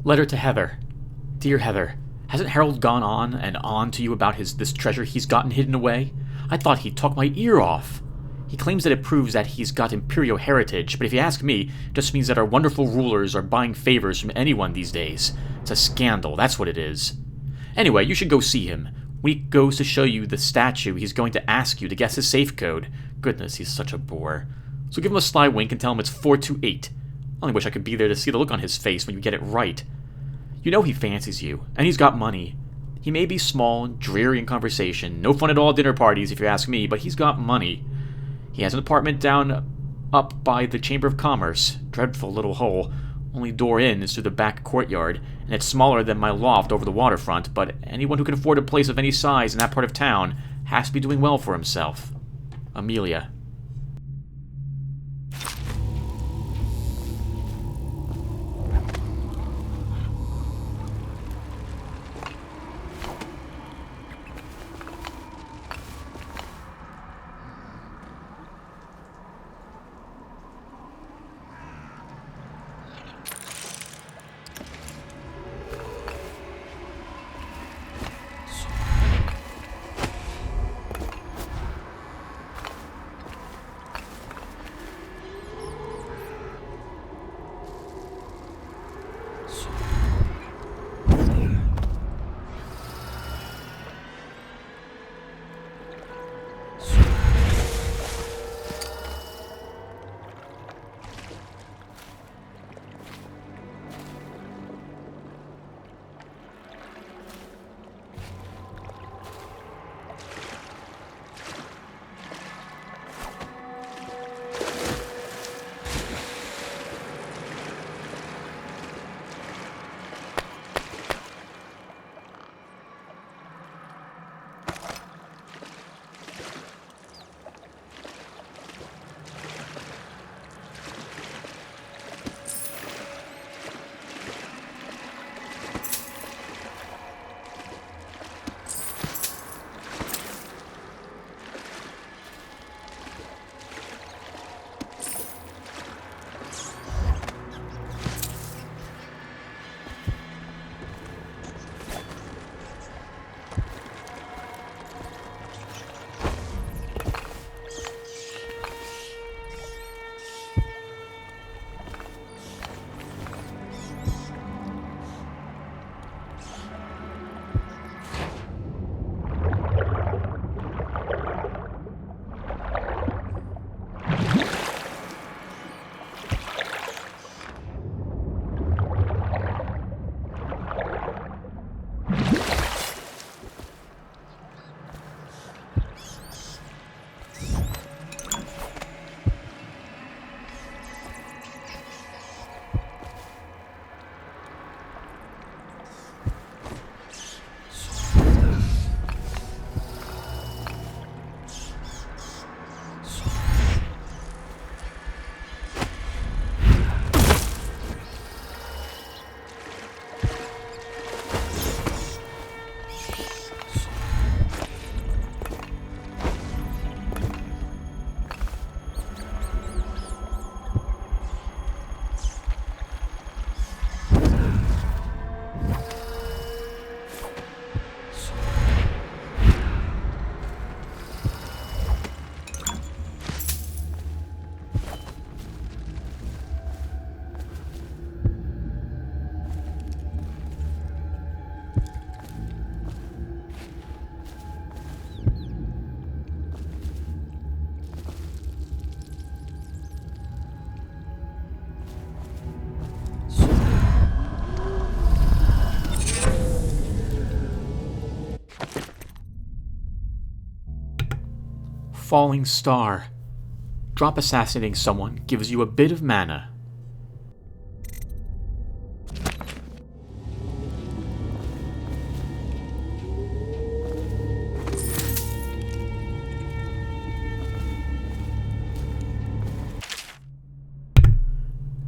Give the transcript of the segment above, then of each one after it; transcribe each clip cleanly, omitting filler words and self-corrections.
Letter to Heather. Dear Heather, hasn't Harold gone on and on to you about this treasure he's gotten hidden away? I thought he'd talk my ear off. He claims that it proves that he's got imperial heritage, but if you ask me, it just means that our wonderful rulers are buying favors from anyone these days. It's a scandal, that's what it is. Anyway, you should go see him. When he goes to show you the statue, he's going to ask you to guess his safe code. Goodness, he's such a bore. So give him a sly wink and tell him it's 428. I only wish I could be there to see the look on his face when you get it right. You know he fancies you, and he's got money. He may be small and dreary in conversation, no fun at all at dinner parties if you ask me, but he's got money. He has an apartment up by the Chamber of Commerce. Dreadful little hole. Only door in is through the back courtyard, and it's smaller than my loft over the waterfront, but anyone who can afford a place of any size in that part of town has to be doing well for himself. Amelia. Falling Star. Drop assassinating someone gives you a bit of mana.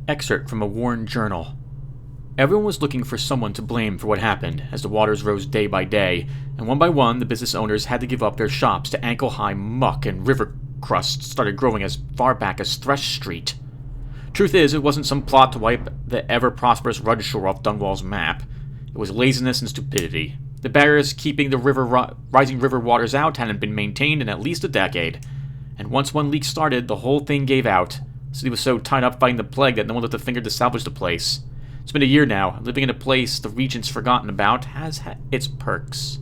Excerpt from a worn journal. Everyone was looking for someone to blame for what happened as the waters rose day by day, and one by one the business owners had to give up their shops to ankle-high muck and river crust started growing as far back as Thresh Street. Truth is, it wasn't some plot to wipe the ever-prosperous Rudshore off Dunwall's map. It was laziness and stupidity. The barriers keeping the rising river waters out hadn't been maintained in at least a decade. And once one leak started, the whole thing gave out. The city was so tied up fighting the plague that no one lifted a finger to salvage the place. It's been a year now. Living in a place the Regent's forgotten about has its perks.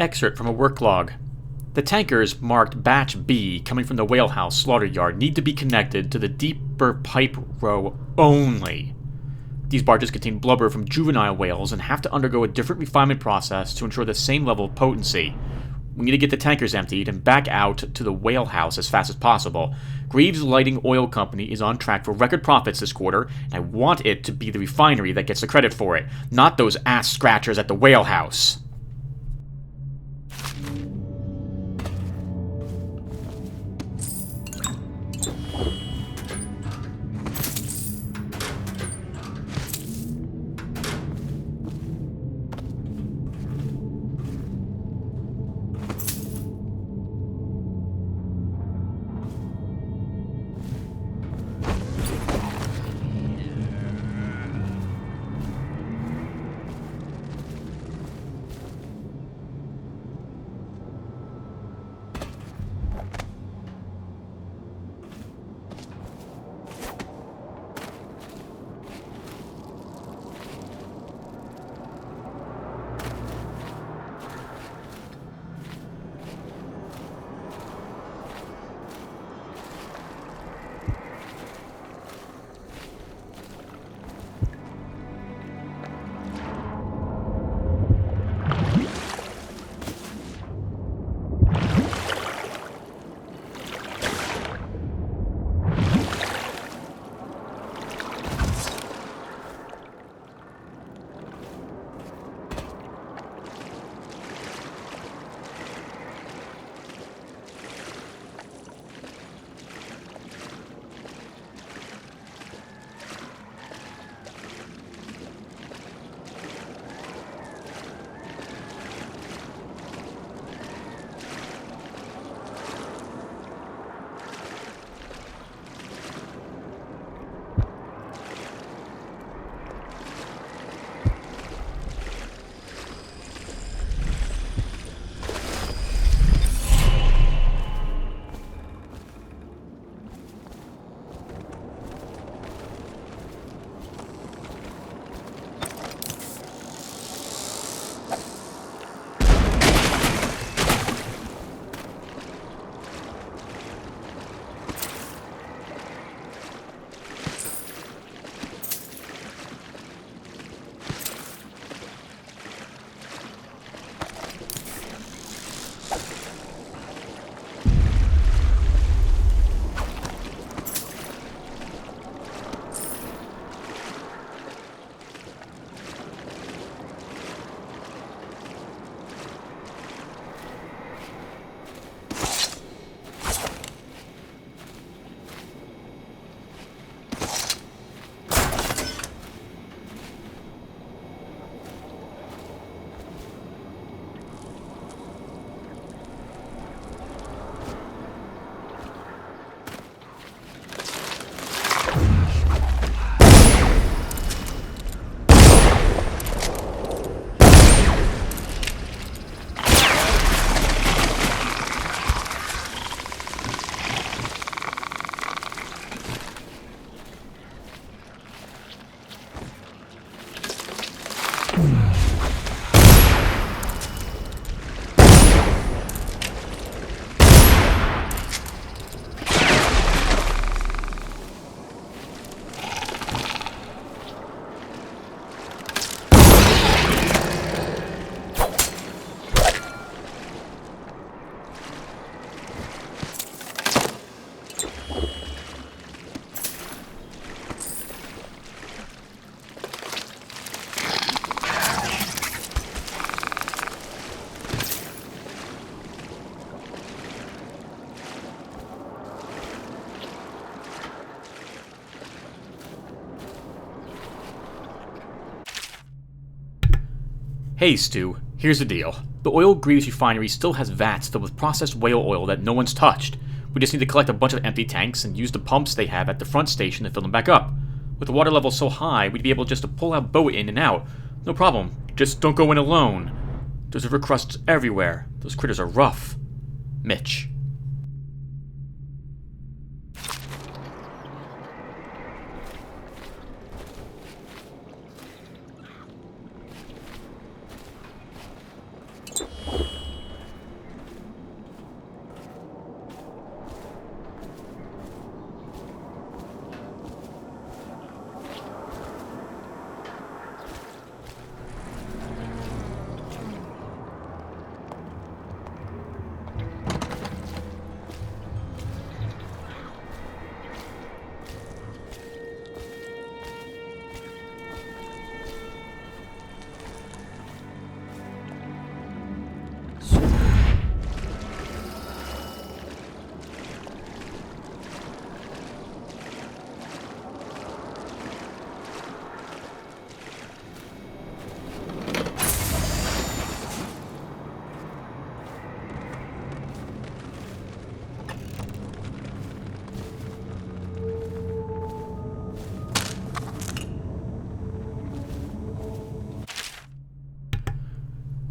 excerpt from a work log. The tankers marked Batch B coming from the Whalehouse slaughter yard need to be connected to the deeper pipe row only. These barges contain blubber from juvenile whales and have to undergo a different refinement process to ensure the same level of potency. We need to get the tankers emptied and back out to the Whalehouse as fast as possible. Greaves Lighting Oil Company is on track for record profits this quarter, and I want it to be the refinery that gets the credit for it, not those ass scratchers at the Whalehouse. Hey Stu, here's the deal. The Oil Greaves refinery still has vats filled with processed whale oil that no one's touched. We just need to collect a bunch of empty tanks and use the pumps they have at the front station to fill them back up. With the water level so high, we'd be able just to pull our boat in and out. No problem. Just don't go in alone. There's river crusts everywhere. Those critters are rough. Mitch.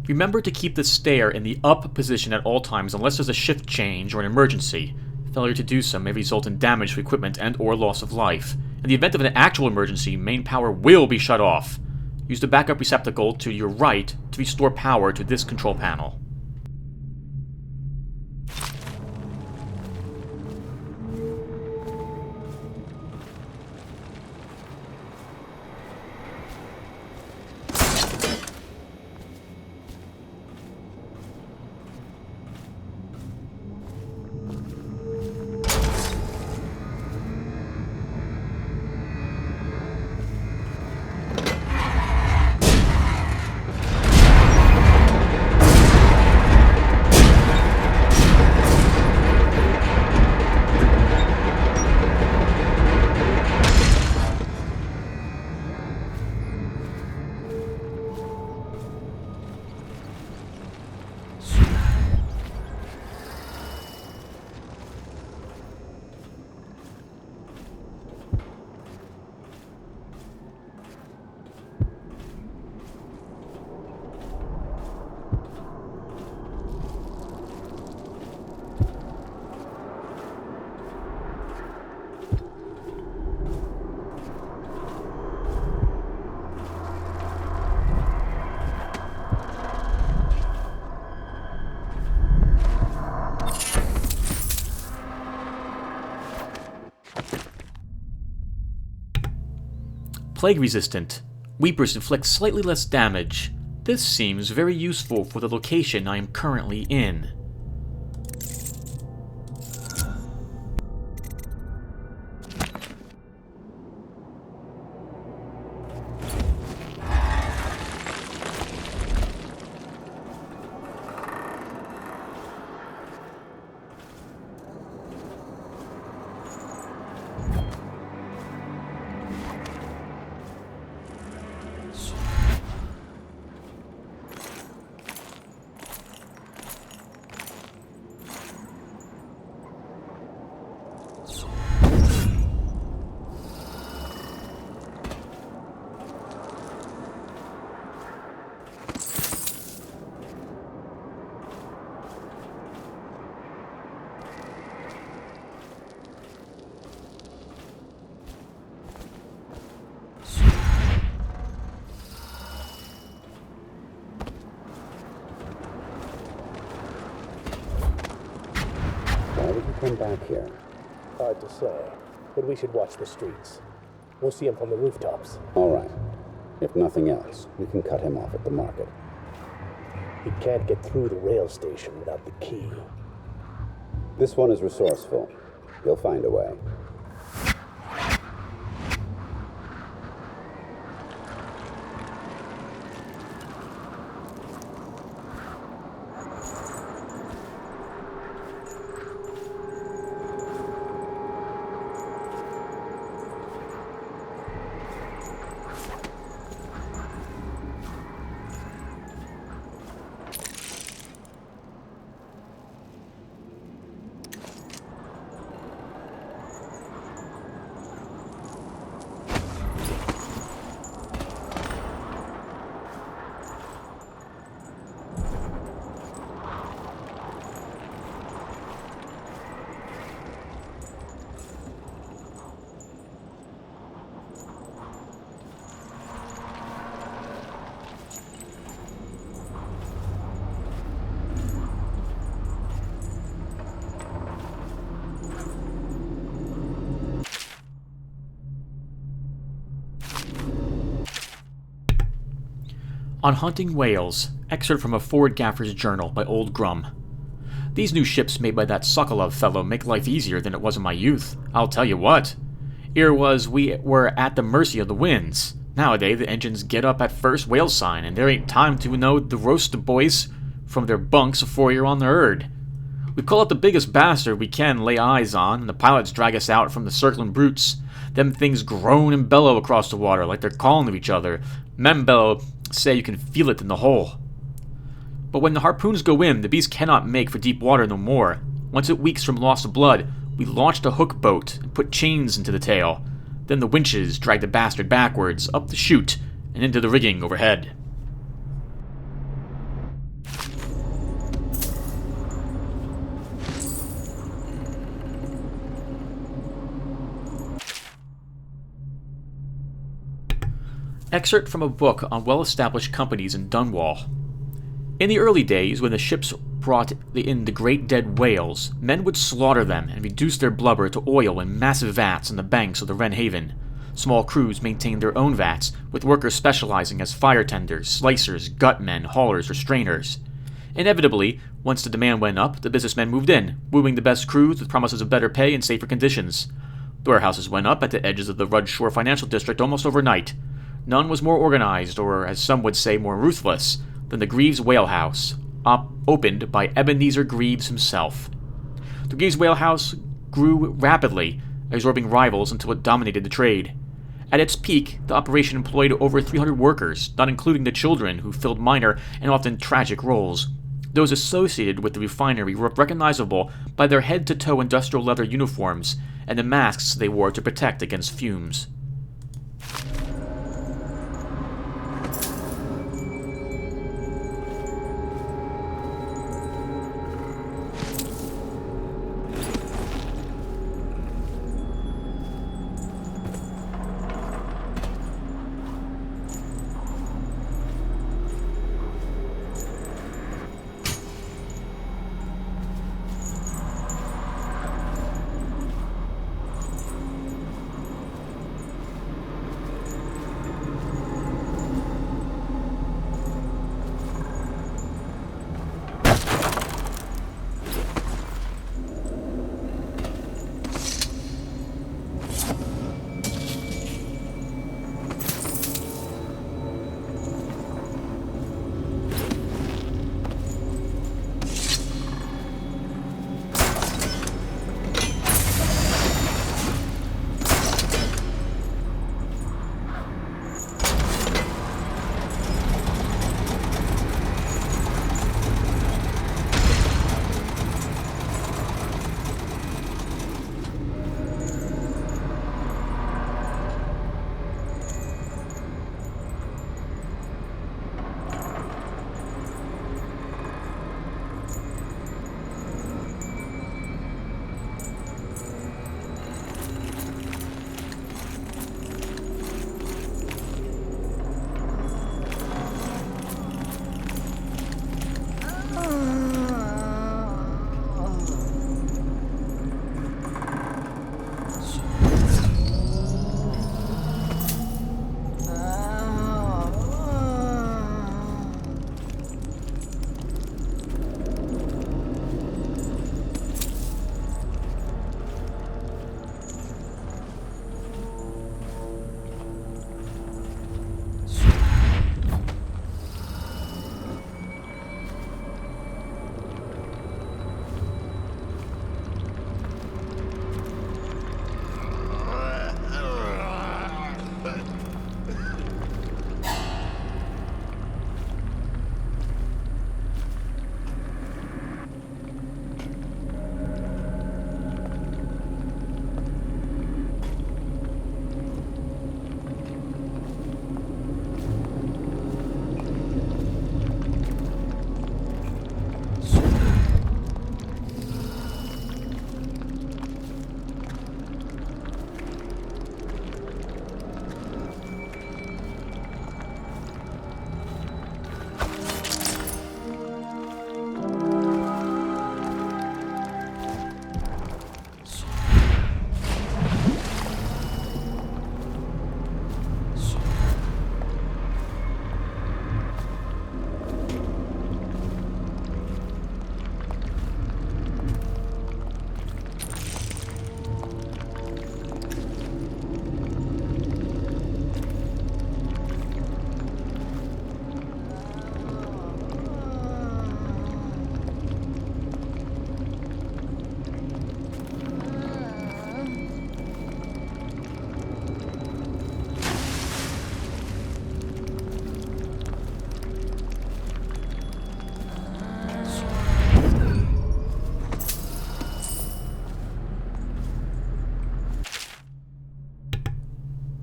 Remember to keep the stair in the up position at all times unless there's a shift change or an emergency. Failure to do so may result in damage to equipment and or loss of life. In the event of an actual emergency, main power will be shut off. Use the backup receptacle to your right to restore power to this control panel. Plague resistant. Weepers inflict slightly less damage. This seems very useful for the location I am currently in. Why would you come back here? Hard to say, but we should watch the streets. We'll see him from the rooftops. All right. If nothing else, we can cut him off at the market. He can't get through the rail station without the key. This one is resourceful. He'll find a way. On Hunting Whales, excerpt from a Forward Gaffer's journal by Old Grum. These new ships made by that Sokolov fellow make life easier than it was in my youth. I'll tell you what. Ere was we were at the mercy of the winds. Nowadays the engines get up at first whale sign, and there ain't time to know the roast the boys from their bunks afore you're on the herd. We call out the biggest bastard we can lay eyes on, and the pilots drag us out from the circling brutes. Them things groan and bellow across the water like they're calling to each other. Men bellow, say you can feel it in the hull. But when the harpoons go in, the beast cannot make for deep water no more. Once it weaks from loss of blood, we launched a hook boat and put chains into the tail. Then the winches drag the bastard backwards, up the chute, and into the rigging overhead. Excerpt from a book on well-established companies in Dunwall. In the early days, when the ships brought in the great dead whales, men would slaughter them and reduce their blubber to oil in massive vats on the banks of the Wren Haven. Small crews maintained their own vats, with workers specializing as fire tenders, slicers, gutmen, haulers, or strainers. Inevitably, once the demand went up, the businessmen moved in, wooing the best crews with promises of better pay and safer conditions. The warehouses went up at the edges of the Rudd Shore Financial District almost overnight. None was more organized, or as some would say, more ruthless, than the Greaves Whale House, opened by Ebenezer Greaves himself. The Greaves Whale House grew rapidly, absorbing rivals until it dominated the trade. At its peak, the operation employed over 300 workers, not including the children who filled minor and often tragic roles. Those associated with the refinery were recognizable by their head-to-toe industrial leather uniforms and the masks they wore to protect against fumes.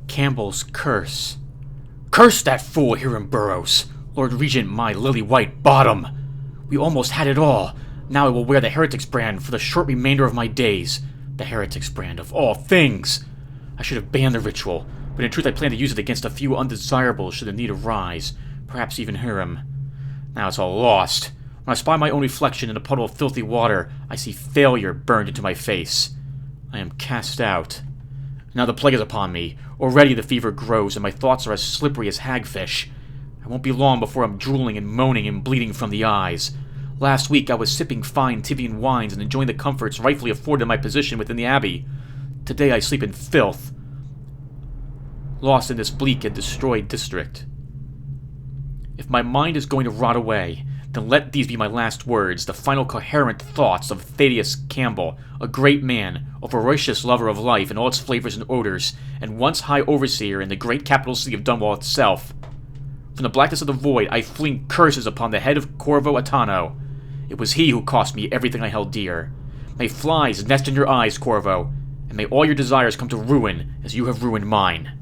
Campbell's curse. Curse that fool here in Burroughs! Lord Regent, my lily-white bottom! We almost had it all. Now I will wear the Heretics brand for the short remainder of my days. The Heretics brand of all things! I should have banned the ritual, but in truth I plan to use it against a few undesirables should the need arise, perhaps even Hiram. Now it's all lost. When I spy my own reflection in a puddle of filthy water, I see failure burned into my face. I am cast out. Now the plague is upon me. Already the fever grows, and my thoughts are as slippery as hagfish. I won't be long before I'm drooling and moaning and bleeding from the eyes. Last week I was sipping fine Tivian wines and enjoying the comforts rightfully afforded my position within the abbey. Today I sleep in filth, lost in this bleak and destroyed district. If my mind is going to rot away, then let these be my last words, the final coherent thoughts of Thaddeus Campbell, a great man, a voracious lover of life in all its flavors and odors, and once high overseer in the great capital city of Dunwall itself. From the blackness of the void, I fling curses upon the head of Carvo Attano. It was he who cost me everything I held dear. May flies nest in your eyes, Carvo, and may all your desires come to ruin as you have ruined mine.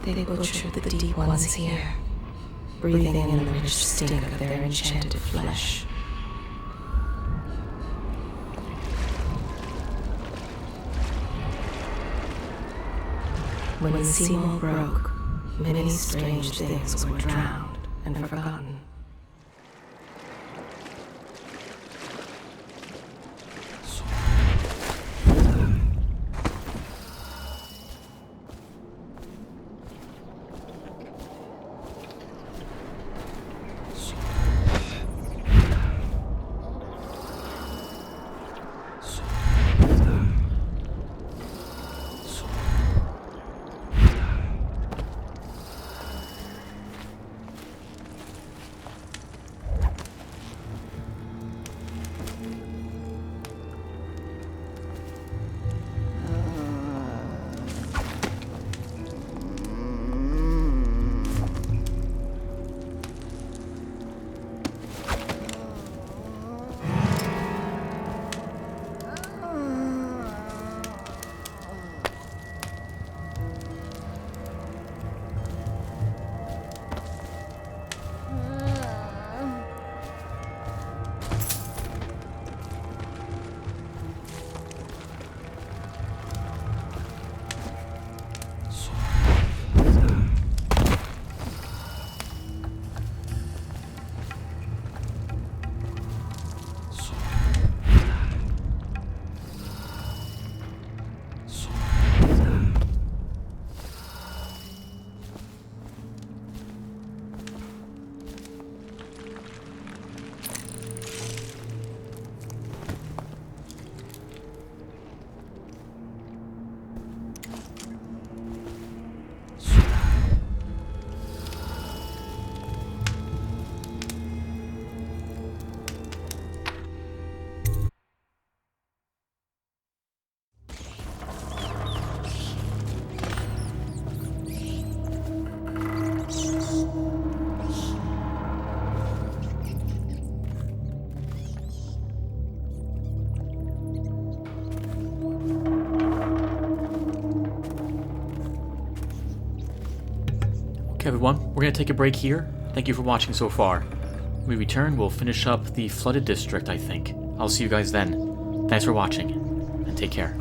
They butchered the deep ones here, breathing in the rich stink of their enchanted flesh. When Seymour broke, many strange things were drowned and forgotten. Okay, everyone, we're going to take a break here. Thank you for watching so far. When we return, we'll finish up the flooded district, I think. I'll see you guys then. Thanks for watching, and take care.